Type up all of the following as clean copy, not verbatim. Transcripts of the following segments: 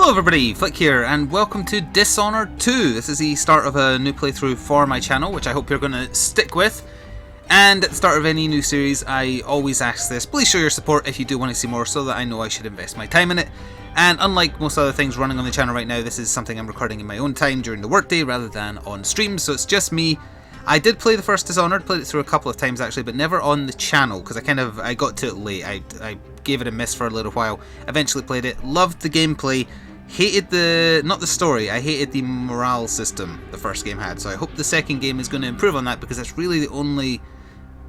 Hello everybody, Flik here, and welcome to Dishonored 2. This is the start of a new playthrough for my channel, which I hope you're going to stick with. And at the start of any new series, I always ask this: please show your support if you do want to see more, so that I know I should invest my time in it. And unlike most other things running on the channel right now, this is something I'm recording in my own time during the workday rather than on stream, so it's just me. I did play the first Dishonored, played it through a couple of times actually, but never on the channel, because I got to it late. I gave it a miss for a little while, eventually played it, loved the gameplay, hated not the story, I hated the morale system the first game had, so I hope the second game is going to improve on that, because that's really the only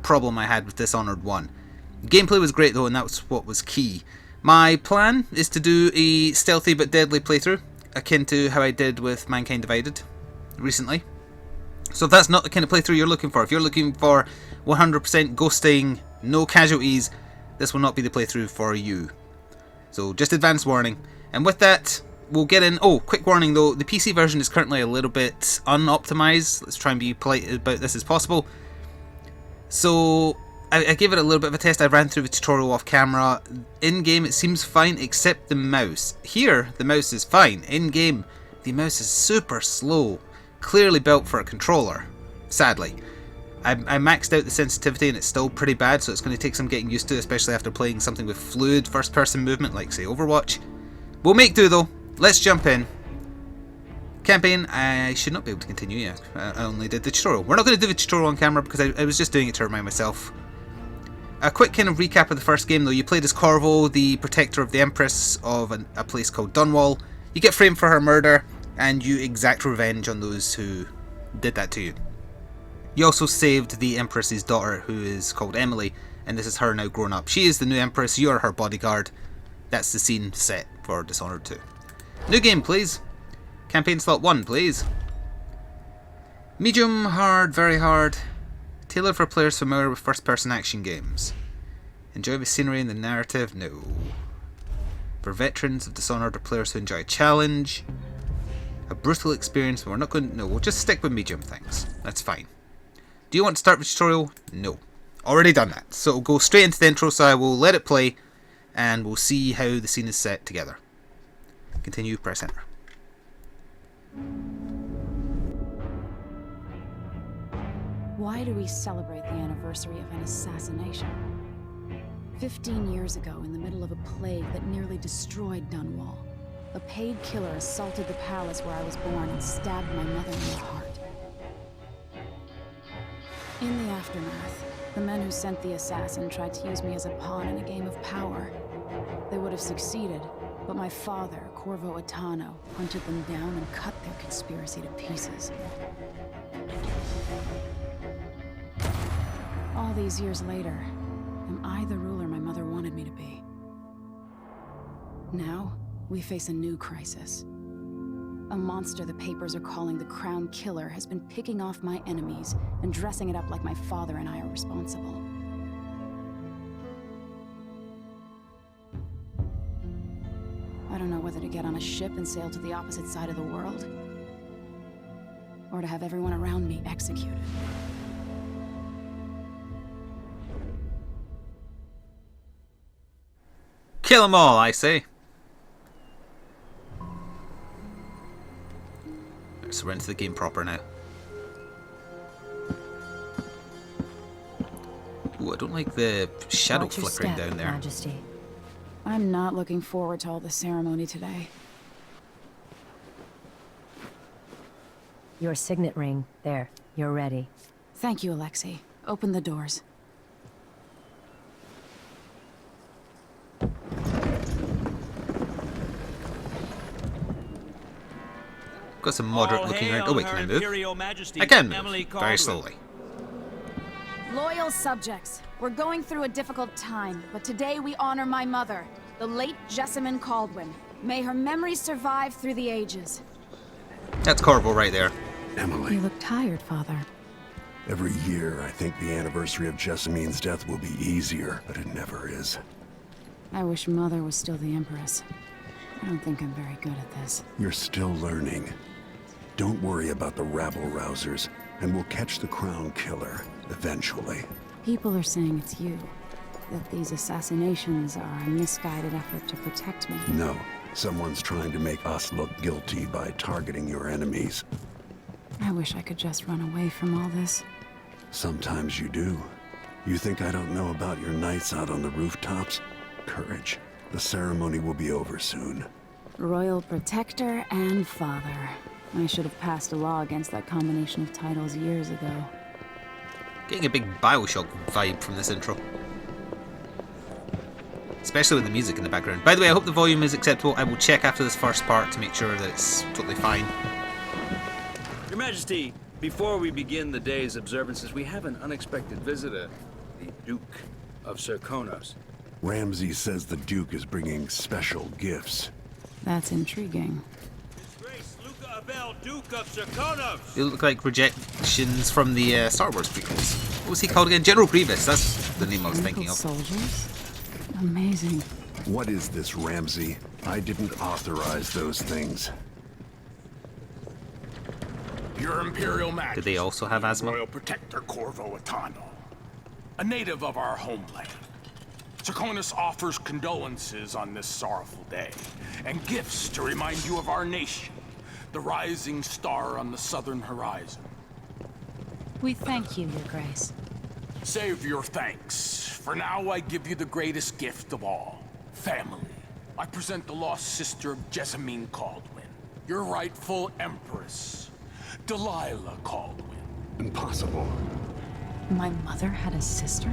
problem I had with Dishonored 1. The gameplay was great though, and that was what was key. My plan is to do a stealthy but deadly playthrough, akin to how I did with Mankind Divided recently. So if that's not the kind of playthrough you're looking for, if you're looking for 100% ghosting, no casualties, this will not be the playthrough for you. So just advance warning. And with that, we'll get in. Oh, quick warning though, the PC version is currently a little bit unoptimized. Let's try and be polite about this as possible. So I gave it a little bit of a test. I ran through the tutorial off camera. In game it seems fine except the mouse. Here the mouse is fine. In game the mouse is super slow. Clearly built for a controller, sadly. I maxed out the sensitivity and it's still pretty bad, so it's going to take some getting used to, especially after playing something with fluid first person movement like say Overwatch. We'll make do though. Let's jump in. Campaign, I should not be able to continue, yeah. I only did the tutorial. We're not going to do the tutorial on camera because I was just doing it to remind myself. A quick kind of recap of the first game though. You played as Corvo, the protector of the Empress of a place called Dunwall. You get framed for her murder, and you exact revenge on those who did that to you. You also saved the Empress's daughter, who is called Emily, and this is her now grown up. She is the new Empress, you are her bodyguard. That's the scene set for Dishonored 2. New game, please. Campaign slot 1, please. Medium, hard, very hard. Tailored for players familiar with first-person action games. Enjoy the scenery and the narrative? No. For veterans of Dishonored or players who enjoy a challenge. A brutal experience, but we're not going to... No, we'll just stick with medium things. That's fine. Do you want to start the tutorial? No. Already done that. So it'll go straight into the intro, so I will let it play, and we'll see how the scene is set together. Continue, press enter. Why do we celebrate the anniversary of an assassination? 15 years ago, in the middle of a plague that nearly destroyed Dunwall, a paid killer assaulted the palace where I was born and stabbed my mother in the heart. In the aftermath, the men who sent the assassin tried to use me as a pawn in a game of power. They would have succeeded, but my father, Corvo Attano, hunted them down and cut their conspiracy to pieces. All these years later, am I the ruler my mother wanted me to be? Now, we face a new crisis. A monster the papers are calling the Crown Killer has been picking off my enemies and dressing it up like my father and I are responsible. I don't know whether to get on a ship and sail to the opposite side of the world, or to have everyone around me executed. Kill them all, I say. So we're into the game proper now. Ooh, I don't like the shadow flickering down there. Majesty. I'm not looking forward to all the ceremony today. Your signet ring. There. You're ready. Thank you, Alexei. Open the doors. Got some moderate looking around. Oh wait, can I move? I can move, very slowly. Loyal subjects, we're going through a difficult time, but today we honor my mother, the late Jessamine Caldwin. May her memory survive through the ages. That's Corvo right there. Emily. You look tired, Father. Every year, I think the anniversary of Jessamine's death will be easier, but it never is. I wish Mother was still the Empress. I don't think I'm very good at this. You're still learning. Don't worry about the rabble-rousers, and we'll catch the Crown Killer, eventually. People are saying it's you. That these assassinations are a misguided effort to protect me. No, Someone's trying to make us look guilty by targeting your enemies. I wish I could just run away from all this. Sometimes you do. You think I don't know about your nights out on the rooftops? Courage. The ceremony will be over soon. Royal Protector and Father. I should have passed a law against that combination of titles years ago. Getting a big Bioshock vibe from this intro. Especially with the music in the background. By the way, I hope the volume is acceptable. I will check after this first part to make sure that it's totally fine. Your Majesty, before we begin the day's observances, we have an unexpected visitor, the Duke of Serkonos. Ramsey says the Duke is bringing special gifts. That's intriguing. Grace Luca Abel, Duke of Serkonos! They look like rejections from the Star Wars prequels. What was he called again? General Grievous. That's the name I was thinking of. Soldiers? Amazing. What is this, Ramsey? I didn't authorize those things. Your Imperial Majesty. Did they also have asthma? Royal Protector Corvo Atano, a native of our homeland. Serkonos offers condolences on this sorrowful day, and gifts to remind you of our nation, the rising star on the southern horizon. We thank you, Your Grace. Save your thanks. For now, I give you the greatest gift of all, family. I present the lost sister of Jessamine Caldwin, your rightful empress, Delilah Caldwin. Impossible. My mother had a sister?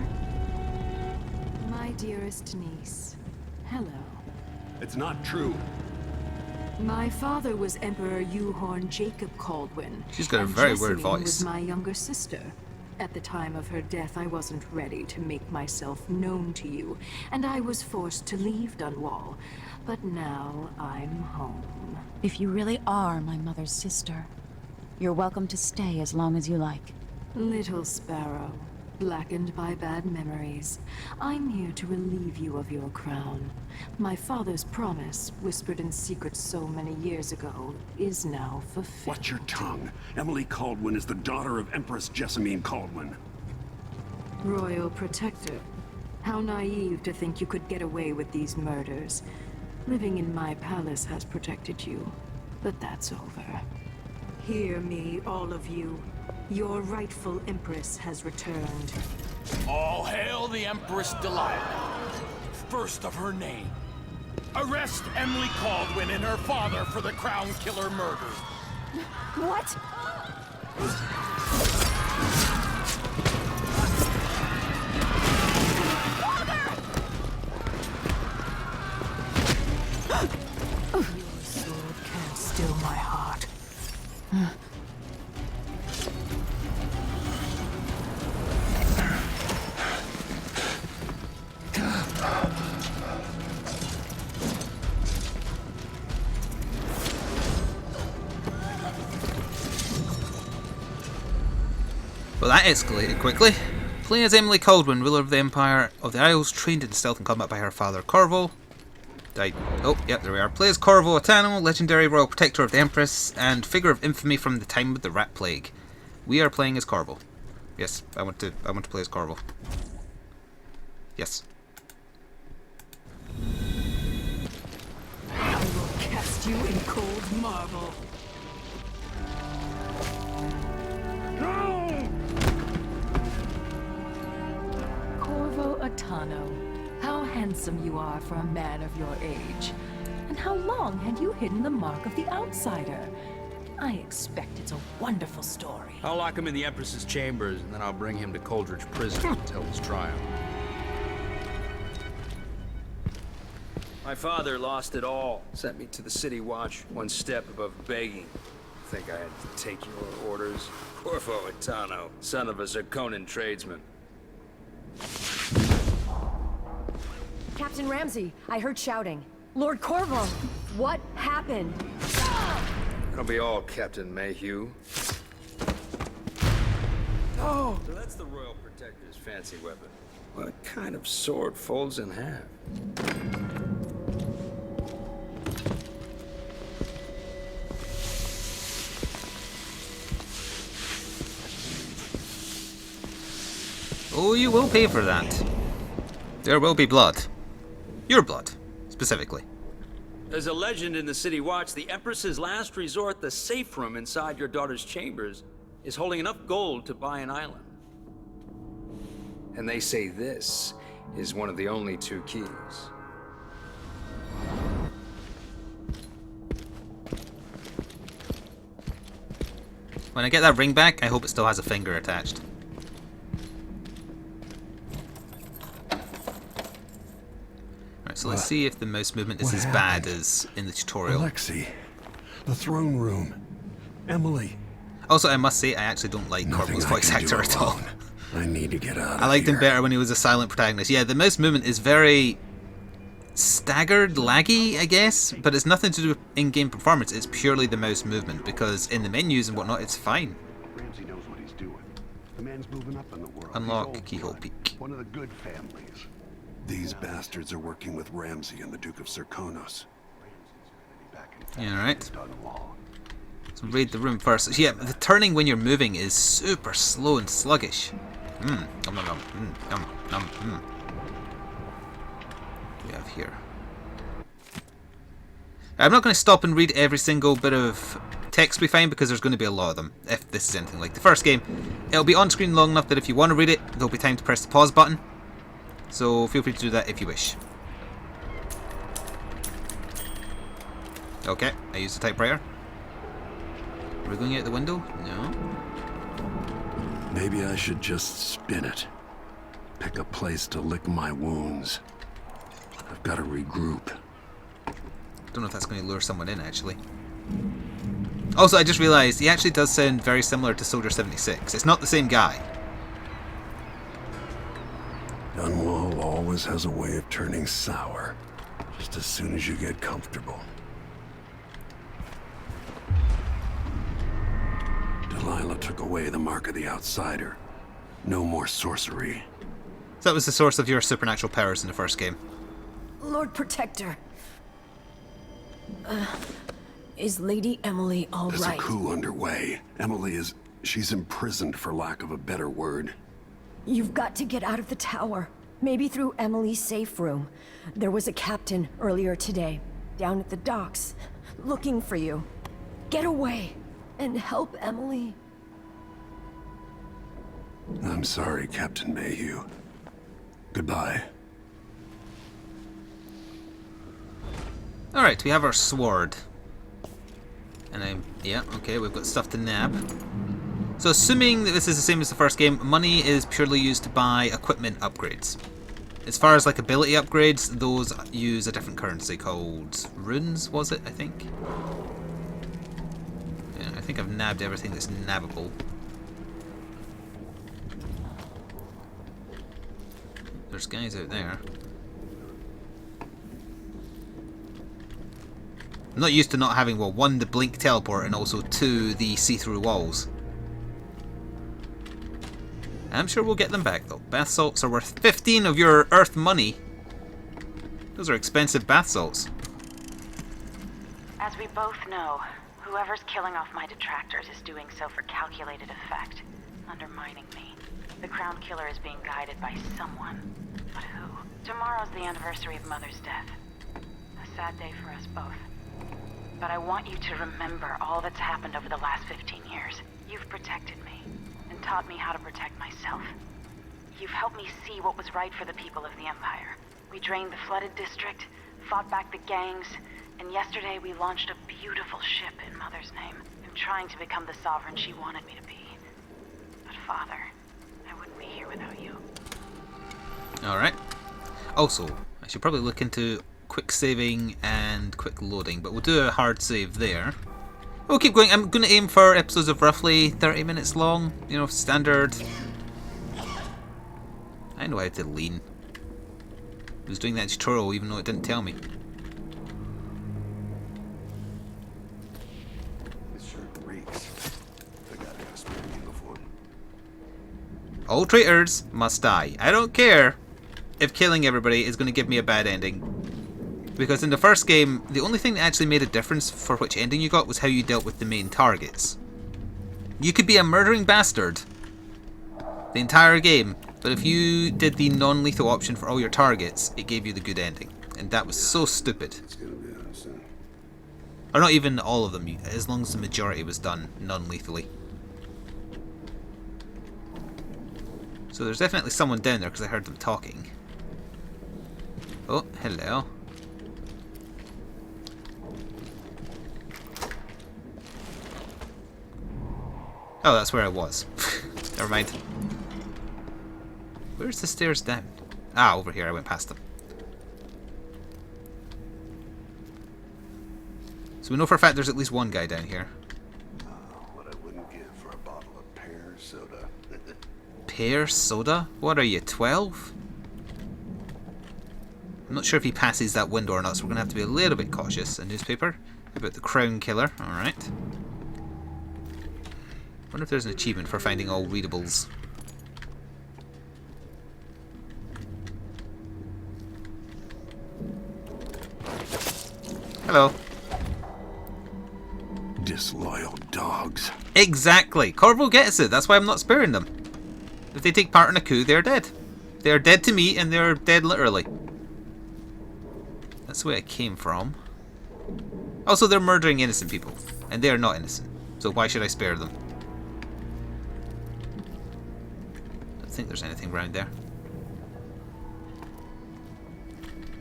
My dearest niece, hello. It's not true. My father was Emperor Euhorn Jacob Caldwin. She's got a and very weird Jessamine voice. was my younger sister. At the time of her death, I wasn't ready to make myself known to you, and I was forced to leave Dunwall. But now I'm home. If you really are my mother's sister, you're welcome to stay as long as you like. Little sparrow, blackened by bad memories, I'm here to relieve you of your crown. My father's promise, whispered in secret so many years ago, is now fulfilled. Watch your tongue. Emily Caldwin is the daughter of Empress Jessamine Caldwin. Royal Protector, how naive to think you could get away with these murders. Living in my palace has protected you, but that's over. Hear me, all of you. Your rightful Empress has returned. All hail the Empress Delilah, first of her name. Arrest Emily Caldwin and her father for the Crown Killer murder. What? Your sword can't still my heart. Well, that escalated quickly. Playing as Emily Caldwin, ruler of the Empire of the Isles, trained in stealth and combat by her father Corvo. Oh, yep, there we are. Plays Corvo Atano, legendary royal protector of the Empress, and figure of infamy from the time of the Rat Plague. We are playing as Corvo. Yes, I want to play as Corvo. Yes. I will cast you in cold marble. Corvo Atano, how handsome you are for a man of your age. And how long had you hidden the mark of the outsider? I expect it's a wonderful story. I'll lock him in the Empress's chambers, and then I'll bring him to Coldridge Prison until his trial. My father lost it all. Sent me to the City Watch, one step above begging. Think I had to take your orders? Corvo Atano, son of a Zirconan tradesman. Captain Ramsey, I heard shouting. Lord Corvo, what happened? It'll be all Captain Mayhew. Oh! So that's the Royal Protector's fancy weapon. What kind of sword folds in half? Oh, you will pay for that. There will be blood. Your blood, specifically. There's a legend in the City Watch. The Empress's last resort, the safe room inside your daughter's chambers, is holding enough gold to buy an island. And they say this is one of the only 2 keys. When I get that ring back, I hope it still has a finger attached. Right, so let's see if the mouse movement is as bad as in the tutorial. Alexei, the throne room. Emily. Also, I must say, I actually don't like Corporal's voice actor at all. I need to get out of I liked here. him better when he was a silent protagonist. Yeah, the mouse movement is very staggered, laggy, I guess, but it's nothing to do with in-game performance. It's purely the mouse movement, because in the menus and whatnot, it's fine. Ramsey knows what he's doing. The man's moving up in the world. Unlock Keyhole Peak. One of the good families. These bastards are working with Ramsey and the Duke of Serkonos. Yeah, alright. So raid the room first. So yeah, the turning when you're moving is super slow and sluggish. What do we have here? I'm not going to stop and read every single bit of text we find, because there's going to be a lot of them, if this is anything like the first game. It'll be on screen long enough that if you want to read it, there'll be time to press the pause button. So feel free to do that if you wish. Okay, I used the typewriter. Are we going out the window? No. Maybe I should just spin it. Pick a place to lick my wounds. I've got to regroup. Don't know if that's going to lure someone in, actually. Also, I just realised he actually does sound very similar to Soldier 76. It's not the same guy. Dunwall always has a way of turning sour, just as soon as you get comfortable. Delilah took away the mark of the outsider. No more sorcery. So that was the source of your supernatural powers in the first game. Lord Protector. Is Lady Emily all There's right? a coup underway. Emily is... she's imprisoned, for lack of a better word. You've got to get out of the tower. Maybe through Emily's safe room. There was a captain earlier today, down at the docks, looking for you. Get away and help Emily. I'm sorry, Captain Mayhew. Goodbye. Alright, we have our sword. And yeah, okay, we've got stuff to nab. So assuming that this is the same as the first game, money is purely used to buy equipment upgrades. As far as like ability upgrades, those use a different currency called runes, was it, I think? Yeah, I think I've nabbed everything that's nabbable. There's guys out there. I'm not used to not having, well, 1, the blink teleport, and also 2, the see-through walls. I'm sure we'll get them back, though. Bath salts are worth 15 of your Earth money. Those are expensive bath salts. As we both know, whoever's killing off my detractors is doing so for calculated effect, undermining me. The Crown Killer is being guided by someone. But who? Tomorrow's the anniversary of Mother's death. A sad day for us both. But I want you to remember all that's happened over the last 15 years. You've protected me, and taught me how to protect myself. You've helped me see what was right for the people of the Empire. We drained the flooded district, fought back the gangs, and yesterday we launched a beautiful ship in Mother's name. I'm trying to become the sovereign she wanted me to be. But Father, I wouldn't be here without you. Alright. Also, I should probably look into quick saving and quick loading, but we'll do a hard save there. We'll keep going. I'm going to aim for episodes of roughly 30 minutes long, you know, standard. I know how to lean. I was doing that tutorial even though it didn't tell me. This sure reeks. I gotta go spare uniform. All traitors must die. I don't care if killing everybody is going to give me a bad ending. Because in the first game, the only thing that actually made a difference for which ending you got was how you dealt with the main targets. You could be a murdering bastard the entire game, but if you did the non-lethal option for all your targets, it gave you the good ending. And that was so stupid. It's gonna be on soon. Or not even all of them, as long as the majority was done non-lethally. So there's definitely someone down there because I heard them talking. Oh, hello. Oh, that's where I was. Never mind. Where's the stairs down? Ah, over here. I went past them. So we know for a fact there's at least one guy down here. What I wouldn't give for a bottle of pear soda. Pear soda? What are you, 12? I'm not sure if he passes that window or not, so we're going to have to be a little bit cautious. A newspaper about the crown killer. Alright. Wonder if there's an achievement for finding all readables. Hello. Disloyal dogs. Exactly. Corvo gets it. That's why I'm not sparing them. If they take part in a coup, they're dead. They're dead to me, and they're dead literally. That's the way I came from. Also, they're murdering innocent people, and they are not innocent. So why should I spare them? I don't think there's anything around there.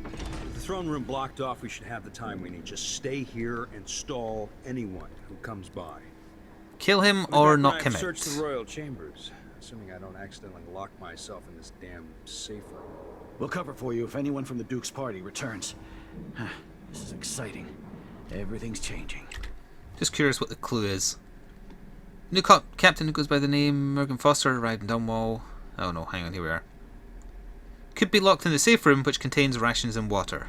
With the throne room blocked off, we should have the time we need. Just stay here and stall anyone who comes by. Kill him or not come out. Search the royal chambers, assuming I don't accidentally lock myself in this damn safe room. We'll cover for you if anyone from the Duke's party returns. This is exciting. Everything's changing. Just curious what the clue is. New captain who goes by the name Morgan Foster arrived in Dunwall. Oh no, hang on, here we are. Could be locked in the safe room which contains rations and water.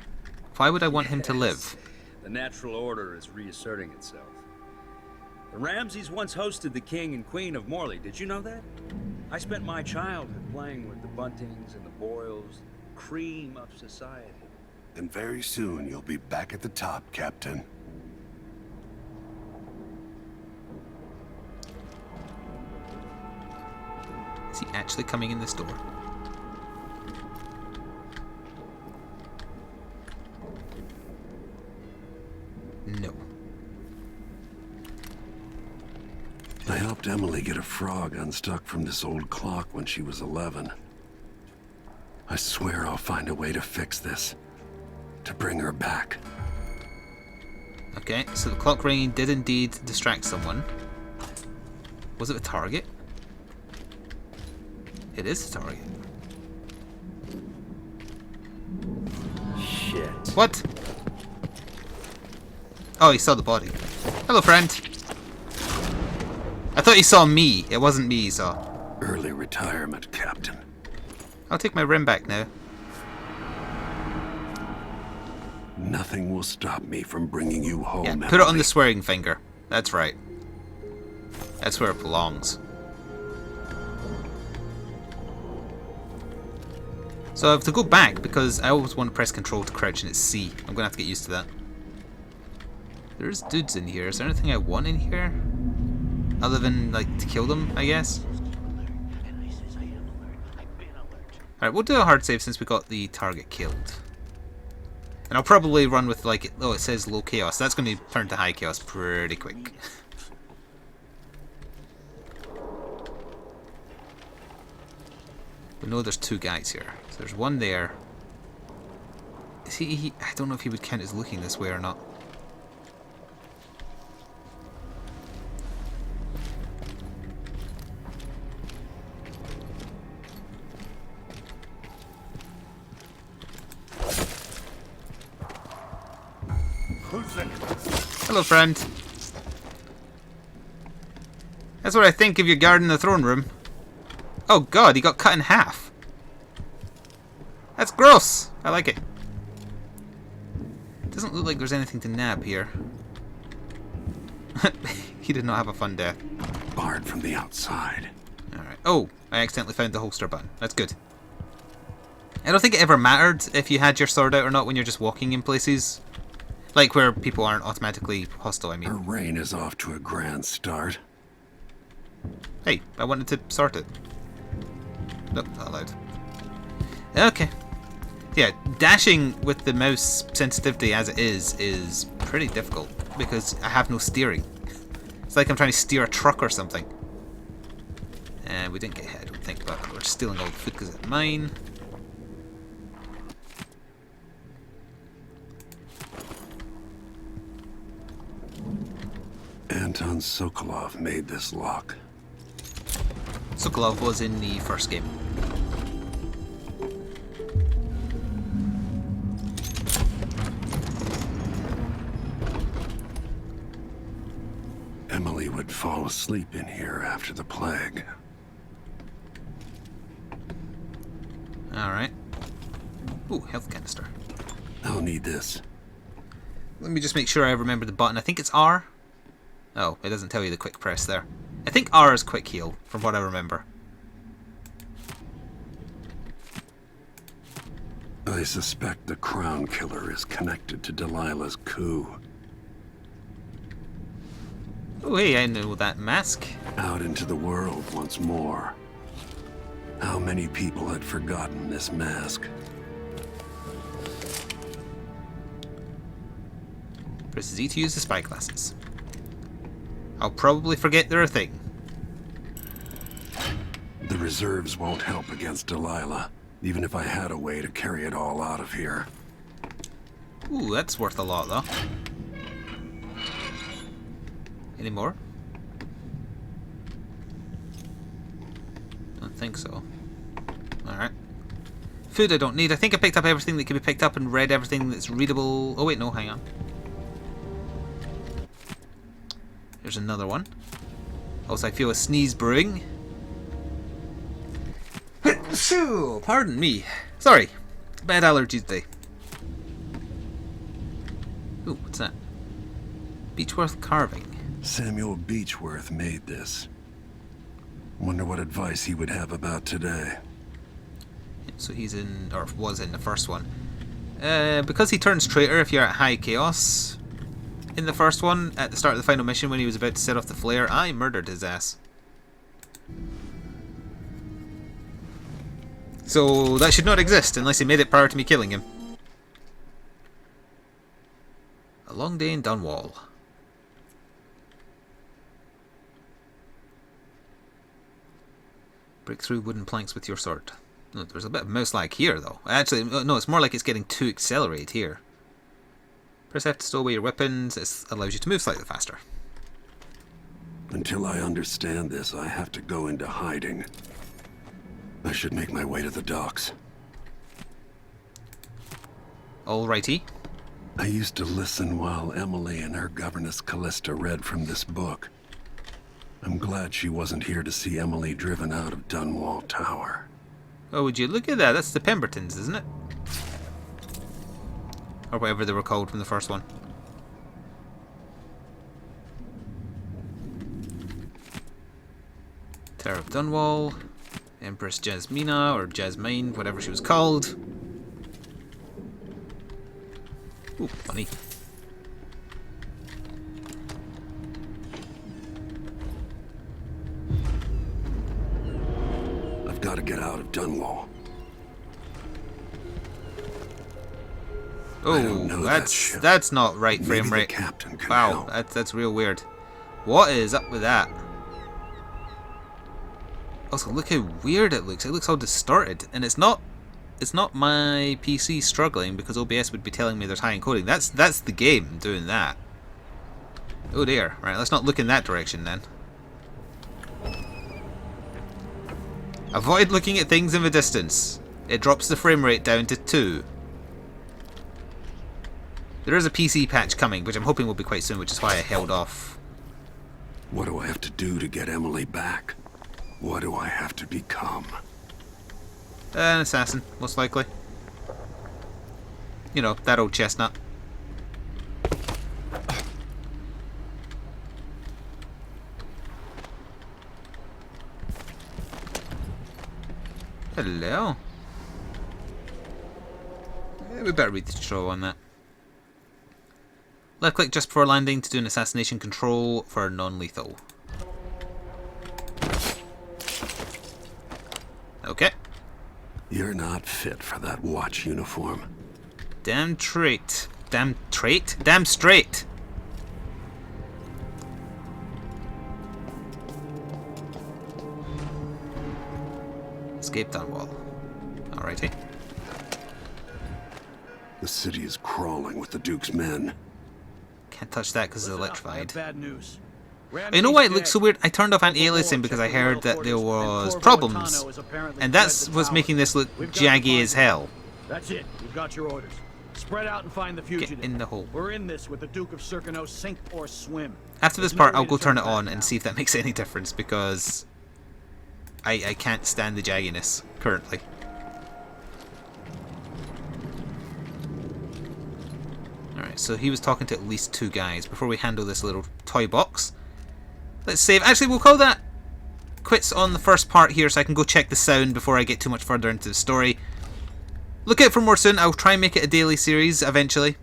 Why would I want him to live? The natural order is reasserting itself. The Ramseys once hosted the king and queen of Morley. Did you know that? I spent my childhood playing with the Buntings and the Boyles, cream of society. And very soon you'll be back at the top, Captain. Is he actually coming in this door? No. I helped Emily get a frog unstuck from this old clock when she was 11. I swear I'll find a way to fix this. To bring her back. Okay, so the clock ringing did indeed distract someone. Was it a target? It is a target. Shit. What? Oh, he saw the body. Hello, friend. I thought he saw me. It wasn't me he saw. Early retirement, Captain. I'll take my rim back now. Nothing will stop me from bringing you home, Yeah, Emily. put it on the swearing finger. That's right. That's where it belongs. So I have to go back because I always want to press control to crouch and it's C. I'm going to have to get used to that. There's dudes in here. Is there anything I want in here? Other than, like, to kill them, I guess? Alright, we'll do a hard save since we got the target killed. And I'll probably run with, like, oh, it says low chaos. That's going to turn to high chaos pretty quick. We know there's two guys here. So there's one there. Is he... I don't know if he would count as looking this way or not. Hello, friend. That's what I think of you guarding the throne room. Oh god, he got cut in half. That's gross. I like it. Doesn't look like there's anything to nab here. He did not have a fun death. Barred from the outside. Alright. Oh, I accidentally found the holster button. That's good. I don't think it ever mattered if you had your sword out or not when you're just walking in places. Like where people aren't automatically hostile, I mean. Her reign is off to a grand start. Hey, I wanted to sort it. Nope, not allowed. Okay. Yeah, dashing with the mouse sensitivity as it is pretty difficult. because I have no steering. It's like I'm trying to steer a truck or something. And we didn't get hit, I don't think, but we're stealing all the food because it's mine. Anton Sokolov made this lock. Sokolov was in the first game. Emily would fall asleep in here after the plague. Alright. Ooh, health canister. I'll need this. Let me just make sure I remember the button. I think it's R. Oh, it doesn't tell you the quick press there. I think R is quick heal, from what I remember. I suspect the Crown Killer is connected to Delilah's coup. Oh, hey, I know that mask. Out into the world once more. How many people had forgotten this mask? Press Z to use the spy glasses. I'll probably forget they're a thing. The reserves won't help against Delilah, even if I had a way to carry it all out of here. Ooh, that's worth a lot, though. Any more? Don't think so. Alright. Food I don't need. I think I picked up everything that can be picked up and read everything that's readable. Oh wait, no, hang on. Here's another one. Also, I feel a sneeze brewing. Pardon me. Sorry. Bad allergies day. Ooh, what's that? Beechworth carving. Samuel Beechworth made this. Wonder what advice he would have about today. So he's in, or was in the first one. Because he turns traitor if you're at high chaos. In the first one, at the start of the final mission when he was about to set off the flare, I murdered his ass. So that should not exist unless he made it prior to me killing him. A long day in Dunwall. Break through wooden planks with your sword. No, there's a bit of mouse lag here though. Actually, no, it's more like it's getting too accelerated here. Press F to stow away your weapons. It allows you to move slightly faster. Until I understand this, I have to go into hiding. I should make my way to the docks. Alrighty. I used to listen while Emily and her governess Callista read from this book. I'm glad she wasn't here to see Emily driven out of Dunwall Tower. Oh, would you look at that? That's the Pembertons, isn't it? Or whatever they were called from the first one. Tower of Dunwall. Empress Jasmina, or Jasmine, whatever she was called. Ooh, money. I've got to get out of Dunwall. Oh, that's not right frame rate. Captain can Wow, help. that's real weird. What is up with that? Also, look how weird it looks. It looks all distorted, and it's not my PC struggling because OBS would be telling me there's high encoding. That's the game doing that. Oh dear. Right, let's not look in that direction then. Avoid looking at things in the distance. It drops the frame rate down to 2. There is a PC patch coming, which I'm hoping will be quite soon, which is why I held off. What do I have to do to get Emily back? What do I have to become? An assassin, most likely. You know, that old chestnut. Hello. We better read the tutorial on that. Left click just before landing to do an assassination control for non-lethal. Okay. You're not fit for that watch uniform. Damn trait. Damn trait? Damn straight. escape Dunwall. Alrighty. The city is crawling with the Duke's men. Can't touch that because it's Listen up, I electrified. have bad news. You know why it looks so weird? I turned off anti-aliasing because I heard that there was problems. And that's what's making this look jaggy as hell. That's it. We've got your orders. Spread out and find the fugitive. Get in the hole. We're in this with the Duke of Circano, sink or swim. After this There's part, no I'll way go to turn it back on now. and see if that makes any difference because I can't stand the jagginess currently. Alright, so he was talking to at least 2 guys before we handle this little toy box. Let's save. Actually, we'll call that quits on the first part here so I can go check the sound before I get too much further into the story. Look out for more soon. I'll try and make it a daily series eventually.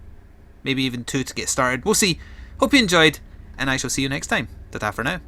Maybe even 2 to get started. We'll see. Hope you enjoyed, and I shall see you next time. Ta-ta for now.